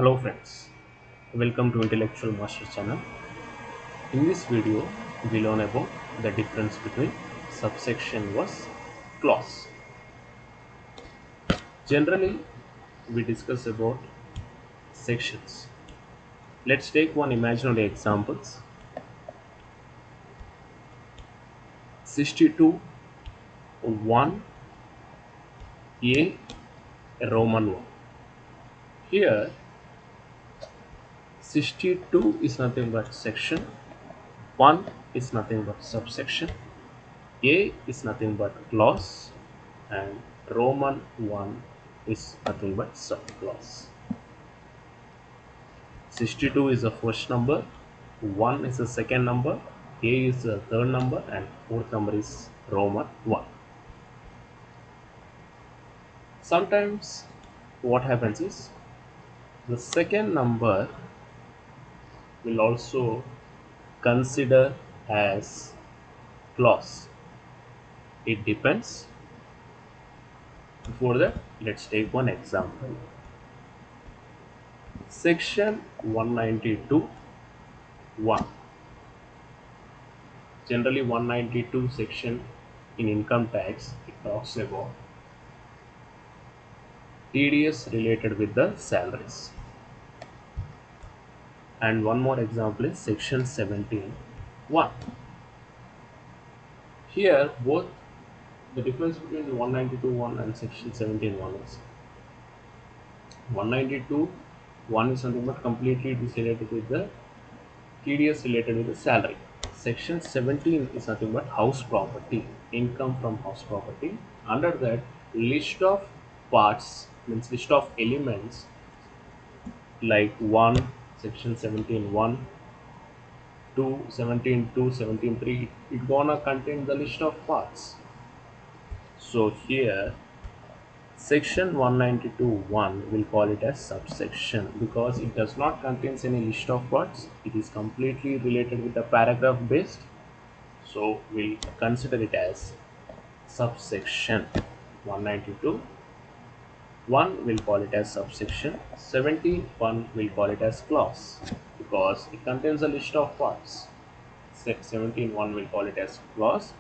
Hello friends, welcome to Intellectual Master channel. In this video, we learn about the difference between subsection versus clause. Generally, we discuss about sections. Let's take one imaginary examples. 62 1 A Roman 1. Here 62 is nothing but section, 1 is nothing but subsection, A is nothing but clause, and Roman 1 is nothing but subclause. 62 is the first number, 1 is the second number, A is the third number, and fourth number is Roman 1. Sometimes what happens is the second number will also consider as clause. It depends. Before that, let's take one example. Section 192 1. Generally 192 section in income tax, it talks about TDS related with the salaries. And one more example is section 17 1. Here both the difference between 192 1 and section 17 1 is 192 1 is something but completely it is related with the TDS related with the salary. Section 17 is nothing but house property, income from house property. Under that, list of parts means list of elements like 1, section 17 1, 2, 17 2, 17 3. It gonna contain the list of parts. So here section 192 1 will call it as subsection because it does not contains any list of parts. It is completely related with the paragraph based. So we'll consider it as subsection 192. 1 will call it as subsection. 71 will call it as clause because it contains a list of parts. 17 1 will call it as clause.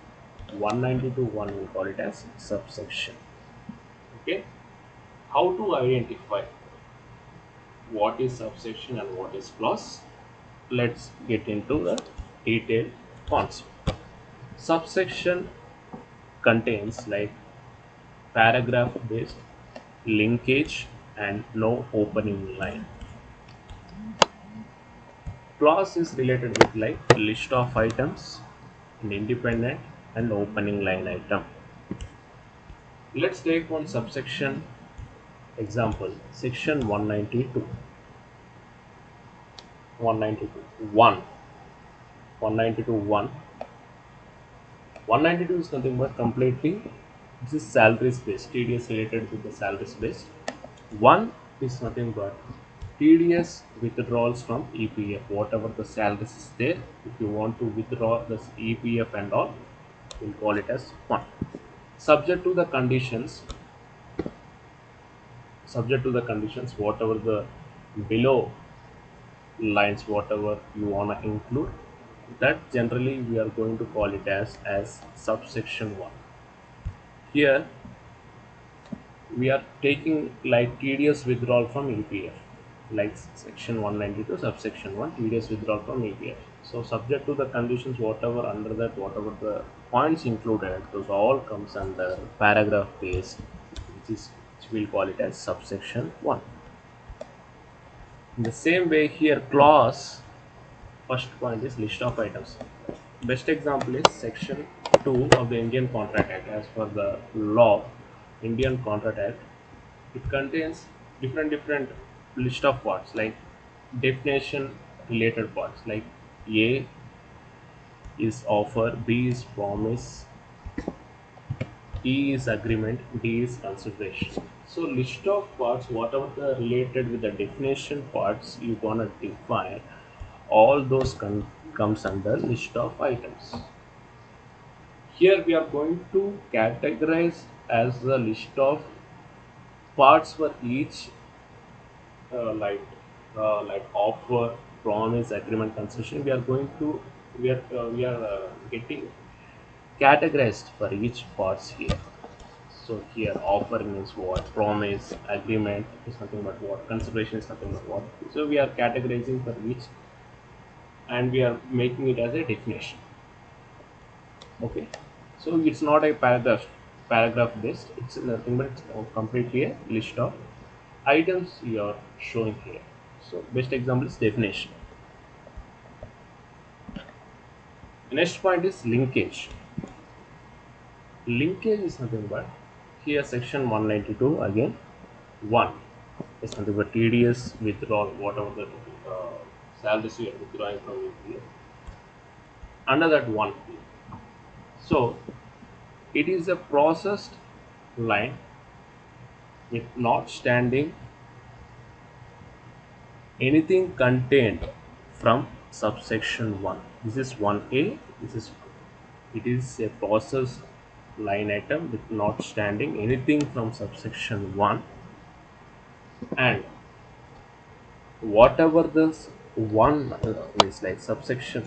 192 1 will call it as subsection. Okay. How to identify what is subsection and what is clause? Let's get into the detailed concept. Subsection contains like paragraph based linkage and no opening line. Clause is related with like list of items, an independent and opening line item. Let's take one subsection example, section 192 1 192 1. 192 is nothing but completely this is salaries based, TDS related with the salaries based. 1 is nothing but TDS withdrawals from EPF, whatever the salaries is there. If you want to withdraw this EPF and all, we'll call it as 1. Subject to the conditions, whatever the below lines, whatever you wanna include, that generally we are going to call it as subsection 1. Here we are taking like TDS withdrawal from EPF, like section 192 subsection 1, TDS withdrawal from EPF. So subject to the conditions, whatever under that, whatever the points included, those all comes under paragraph based, which we'll call it as subsection 1. In the same way here clause, first point is list of items. Best example is section 2 of the Indian Contract Act. As per the law, Indian Contract Act, it contains different list of parts like definition related parts like A is offer, B is promise, E is agreement, D is consideration. So list of parts, whatever the related with the definition parts you gonna define, all those comes under list of items. Here we are going to categorize as the list of parts for each like like offer, promise, agreement, concession. We are getting categorized for each parts here. So here offer means what, promise, agreement is nothing but what, consideration is nothing but what. So we are categorizing for each and we are making it as a definition. Okay, so it's not a paragraph based, it's nothing but it's completely a list of items you are showing here. So best example is definition. Next point is linkage. Linkage is nothing but here section 192 again 1 is nothing but TDS withdrawal, whatever the salaries you are withdrawing from UPA under that one. So it is a processed line with not standing anything contained from subsection 1. This is 1A, this is it is a processed line item with not standing anything from subsection 1, and whatever this one is like subsection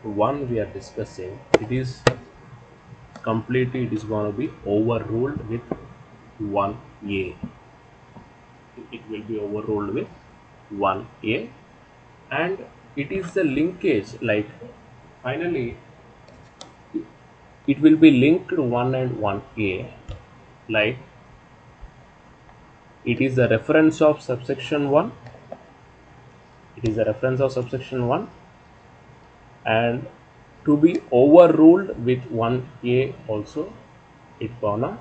1 we are discussing, it is completely, it is going to be overruled with 1A. It will be overruled with 1A, and it is the linkage, like finally it will be linked to 1 and 1A, like it is a reference of subsection 1, it is a reference of subsection 1, and to be overruled with 1A also it gonna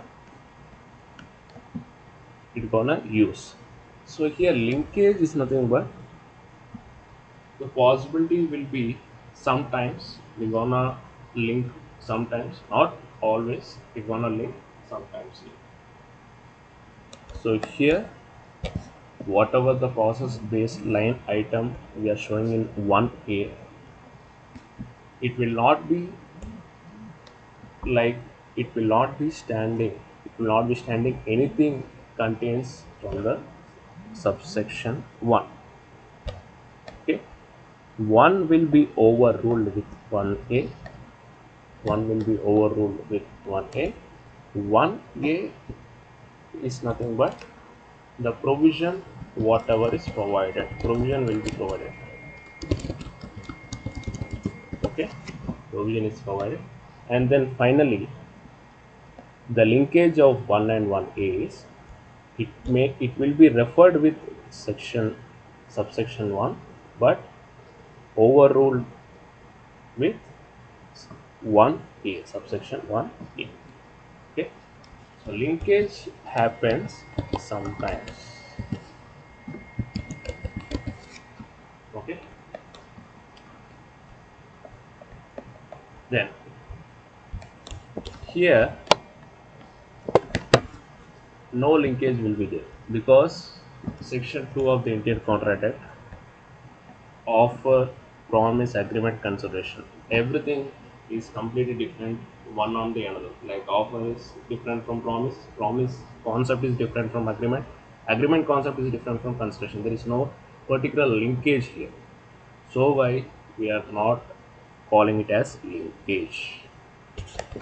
use. So here linkage is nothing but the possibility will be sometimes we gonna link, sometimes not always we gonna link, sometimes link. So here whatever the process based line item we are showing in 1A, it will not be like, it will not be standing anything contains from the subsection 1. Okay, 1 will be overruled with 1A, 1 will be overruled with 1A. 1A is nothing but the provision, whatever is provided, provision will be provided. Okay, provision is provided, and then finally the linkage of 1 and 1A is it will be referred with subsection 1 but overruled with 1A, subsection 1A. Okay, so linkage happens sometimes. Okay, then here no linkage will be there because section 2 of the Indian Contract Act offer, promise, agreement, consideration, everything is completely different one on the another. Like offer is different from promise, promise concept is different from agreement, agreement concept is different from consideration. There is no particular linkage here, so why we are not calling it as linkage.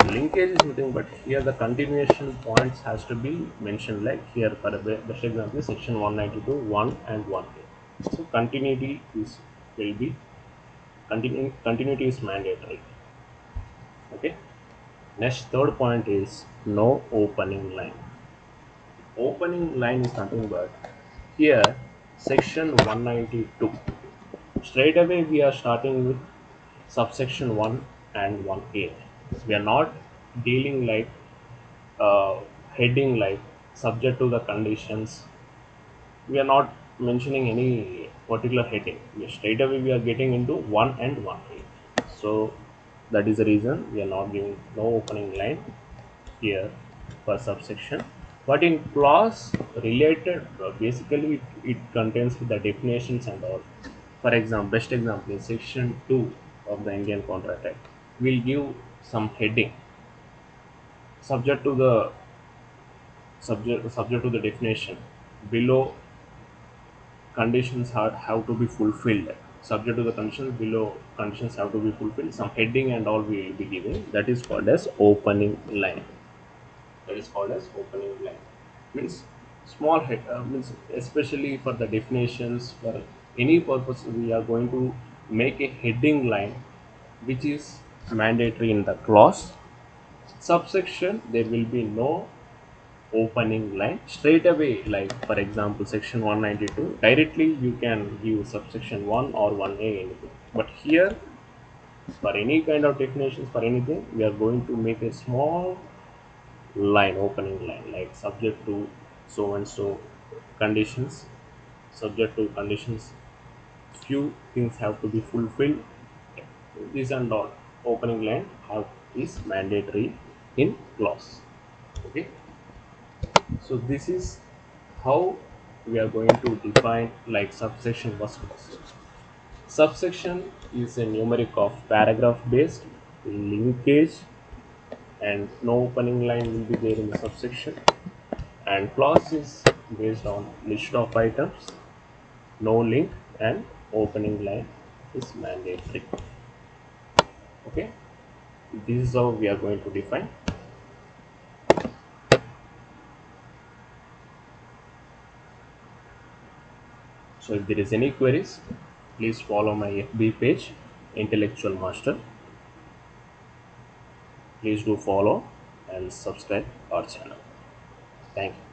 Linkage is nothing but here the continuation points has to be mentioned, like here for a best example section 192 1 and 1A. So continuity is will be continuity is mandatory. Okay, next third point is no opening line. Opening line is nothing but here section 192 straight away we are starting with subsection 1 and 1A. We are not dealing like heading like subject to the conditions. We are not mentioning any particular heading. Straight away we are getting into 1 and 1A. So that is the reason we are not giving no opening line here for subsection. But in clause related, basically it contains the definitions and all. For example, best example is section 2 of the Indian Contract Act. We'll give some heading subject to the definition below have to be fulfilled. Subject to the conditions below, conditions have to be fulfilled. Some heading and all we will be giving. That is called as opening line. That is called as opening line. Means small head, means especially for the definitions, for any purpose we are going to make a heading line which is mandatory in the clause. Subsection there will be no opening line straight away, like for example section 192 directly you can give subsection 1 or 1a anything, but here for any kind of definitions for anything we are going to make a small line, opening line, like subject to so and so conditions, subject to conditions, few things have to be fulfilled, this and all. Opening line have is mandatory in clause. Okay, so this is how we are going to define like subsection was clause. Subsection is a numeric of paragraph based linkage, and no opening line will be there in the subsection, and clause is based on list of items, no link, and opening line is mandatory. Okay, this is how we are going to define. So if there is any queries, please follow my FB page, Intellectual Master. Please do follow and subscribe our channel. Thank you.